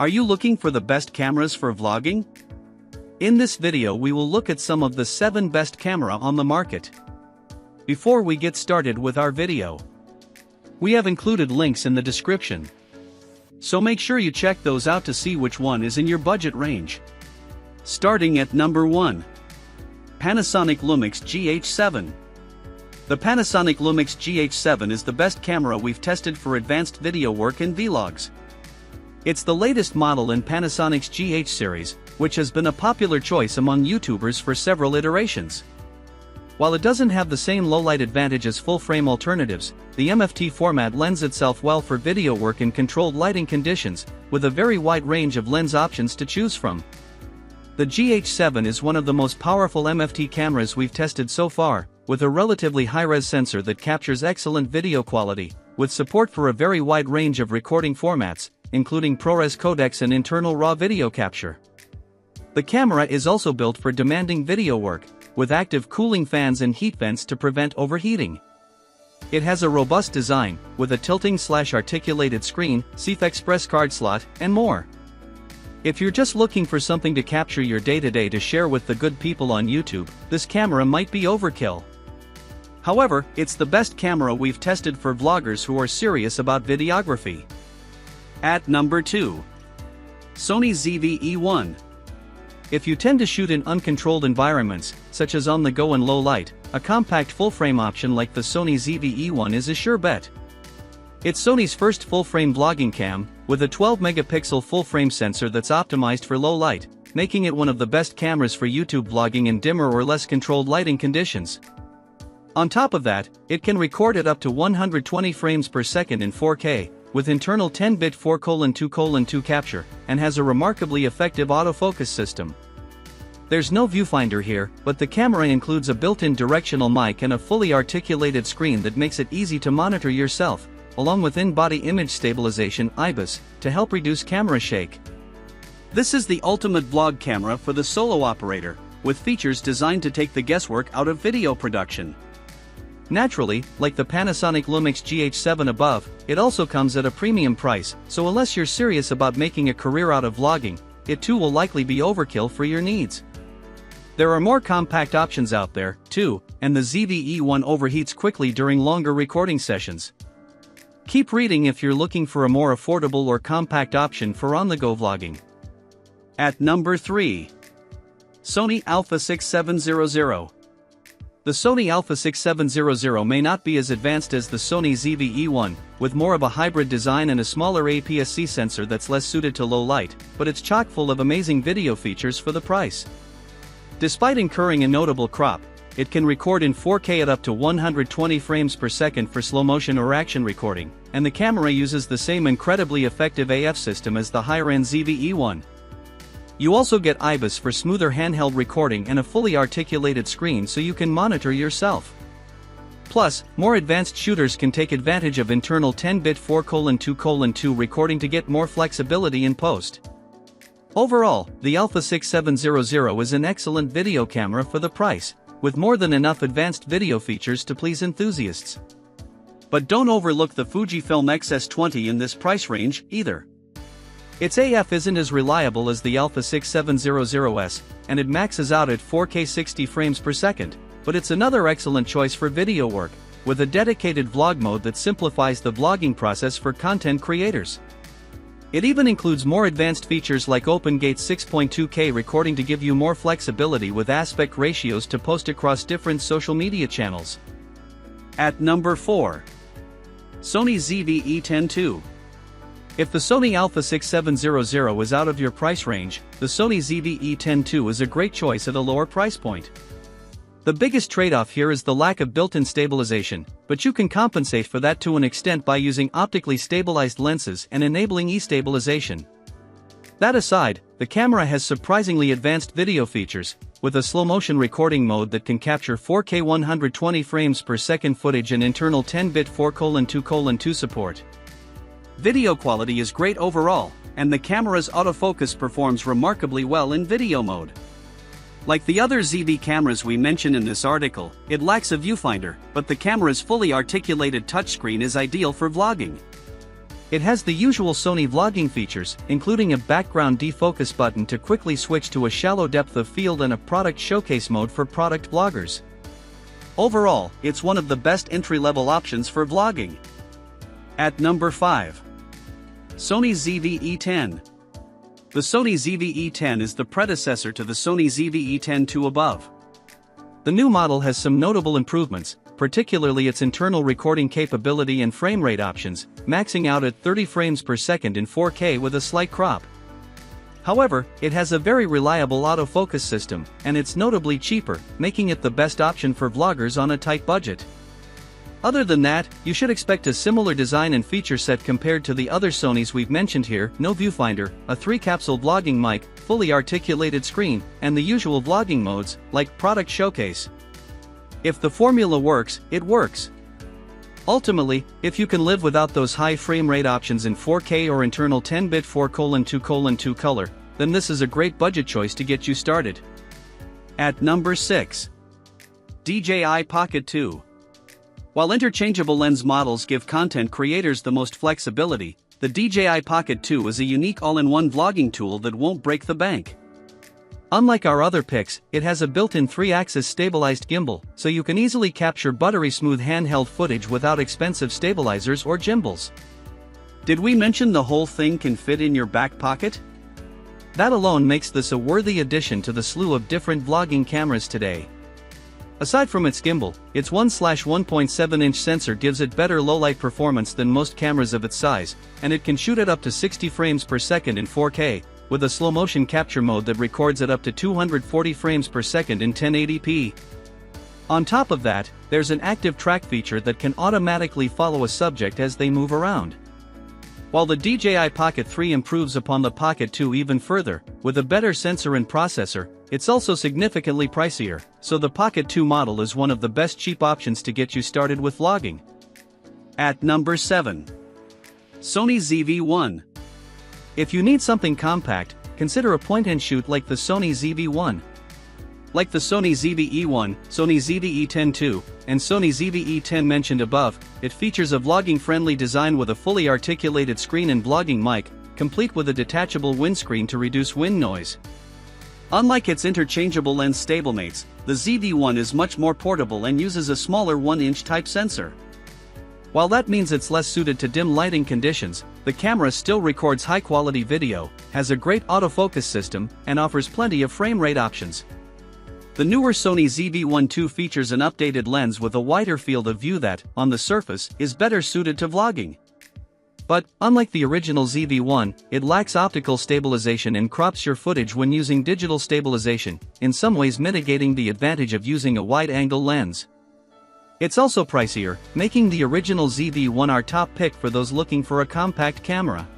Are you looking for the best cameras for vlogging? In this video we will look at some of the 7 best camera on the market. Before we get started with our video, we have included links in the description. So make sure you check those out to see which one is in your budget range. Starting at number 1. Panasonic LUMIX GH7. The Panasonic LUMIX GH7 is the best camera we've tested for advanced video work and vlogs. It's the latest model in Panasonic's GH series, which has been a popular choice among YouTubers for several iterations. While it doesn't have the same low-light advantage as full-frame alternatives, the MFT format lends itself well for video work in controlled lighting conditions, with a very wide range of lens options to choose from. The GH7 is one of the most powerful MFT cameras we've tested so far, with a relatively high-res sensor that captures excellent video quality, with support for a very wide range of recording formats, including ProRes codecs and internal RAW video capture. The camera is also built for demanding video work, with active cooling fans and heat vents to prevent overheating. It has a robust design, with a tilting/articulated screen, CF Express card slot, and more. If you're just looking for something to capture your day-to-day to share with the good people on YouTube, this camera might be overkill. However, it's the best camera we've tested for vloggers who are serious about videography. At number 2. Sony ZV-E1. If you tend to shoot in uncontrolled environments, such as on the go and low light, a compact full-frame option like the Sony ZV-E1 is a sure bet. It's Sony's first full-frame vlogging cam, with a 12-megapixel full-frame sensor that's optimized for low light, making it one of the best cameras for YouTube vlogging in dimmer or less controlled lighting conditions. On top of that, it can record at up to 120 frames per second in 4K, with internal 10-bit 4:2:2 capture, and has a remarkably effective autofocus system. There's no viewfinder here, but the camera includes a built-in directional mic and a fully articulated screen that makes it easy to monitor yourself, along with in-body image stabilization (IBIS) to help reduce camera shake. This is the ultimate vlog camera for the solo operator, with features designed to take the guesswork out of video production. Naturally, like the Panasonic LUMIX GH7 above, it also comes at a premium price, so unless you're serious about making a career out of vlogging, it too will likely be overkill for your needs. There are more compact options out there, too, and the ZV-E1 overheats quickly during longer recording sessions. Keep reading if you're looking for a more affordable or compact option for on-the-go vlogging. At number 3. Sony α6700. The Sony α6700 may not be as advanced as the Sony ZV-E1, with more of a hybrid design and a smaller APS-C sensor that's less suited to low light, but it's chock full of amazing video features for the price. Despite incurring a notable crop, it can record in 4K at up to 120 frames per second for slow motion or action recording, and the camera uses the same incredibly effective AF system as the higher-end ZV-E1. You also get IBIS for smoother handheld recording and a fully articulated screen so you can monitor yourself. Plus, more advanced shooters can take advantage of internal 10-bit 4:2:2 recording to get more flexibility in post. Overall, the α6700 is an excellent video camera for the price, with more than enough advanced video features to please enthusiasts. But don't overlook the Fujifilm X-S20 in this price range, either. Its AF isn't as reliable as the α6700S, and it maxes out at 4K 60 frames per second, but it's another excellent choice for video work, with a dedicated vlog mode that simplifies the vlogging process for content creators. It even includes more advanced features like OpenGate 6.2K recording to give you more flexibility with aspect ratios to post across different social media channels. At number 4. Sony ZV-E10 II. If the Sony α6700 is out of your price range, the Sony ZV-E10 II is a great choice at a lower price point. The biggest trade-off here is the lack of built-in stabilization, but you can compensate for that to an extent by using optically stabilized lenses and enabling e-stabilization. That aside, the camera has surprisingly advanced video features, with a slow-motion recording mode that can capture 4K 120 frames per second footage and internal 10-bit 4:2:2 support. Video quality is great overall, and the camera's autofocus performs remarkably well in video mode. Like the other ZV cameras we mention in this article, it lacks a viewfinder, but the camera's fully articulated touchscreen is ideal for vlogging. It has the usual Sony vlogging features, including a background defocus button to quickly switch to a shallow depth of field and a product showcase mode for product vloggers. Overall, it's one of the best entry-level options for vlogging. At number 5. Sony ZV-E10. The Sony ZV-E10 is the predecessor to the Sony ZV-E10 II above. The new model has some notable improvements, particularly its internal recording capability and frame rate options, maxing out at 30 frames per second in 4K with a slight crop. However, it has a very reliable autofocus system, and it's notably cheaper, making it the best option for vloggers on a tight budget. Other than that, you should expect a similar design and feature set compared to the other Sonys we've mentioned here: no viewfinder, a 3-capsule vlogging mic, fully articulated screen, and the usual vlogging modes, like product showcase. If the formula works, it works. Ultimately, if you can live without those high frame rate options in 4K or internal 10-bit 4:2:2 color, then this is a great budget choice to get you started. At number 6. DJI Pocket 2. While interchangeable lens models give content creators the most flexibility, the DJI Pocket 2 is a unique all-in-one vlogging tool that won't break the bank. Unlike our other picks, it has a built-in 3-axis stabilized gimbal, so you can easily capture buttery-smooth handheld footage without expensive stabilizers or gimbals. Did we mention the whole thing can fit in your back pocket? That alone makes this a worthy addition to the slew of different vlogging cameras today. Aside from its gimbal, its 1/1.7-inch sensor gives it better low-light performance than most cameras of its size, and it can shoot at up to 60 frames per second in 4K, with a slow-motion capture mode that records at up to 240 frames per second in 1080p. On top of that, there's an active track feature that can automatically follow a subject as they move around. While the DJI Pocket 3 improves upon the Pocket 2 even further, with a better sensor and processor, it's also significantly pricier, so the Pocket 2 model is one of the best cheap options to get you started with vlogging. At number 7. Sony ZV-1. If you need something compact, consider a point-and-shoot like the Sony ZV-1. Like the Sony ZV-E1, Sony ZV-E10 II, and Sony ZV-E10 mentioned above, it features a vlogging-friendly design with a fully articulated screen and vlogging mic, complete with a detachable windscreen to reduce wind noise. Unlike its interchangeable lens stablemates, the ZV-1 is much more portable and uses a smaller 1-inch type sensor. While that means it's less suited to dim lighting conditions, the camera still records high-quality video, has a great autofocus system, and offers plenty of frame rate options. The newer Sony ZV-1 II features an updated lens with a wider field of view that, on the surface, is better suited to vlogging. But, unlike the original ZV-1, it lacks optical stabilization and crops your footage when using digital stabilization, in some ways mitigating the advantage of using a wide-angle lens. It's also pricier, making the original ZV-1 our top pick for those looking for a compact camera.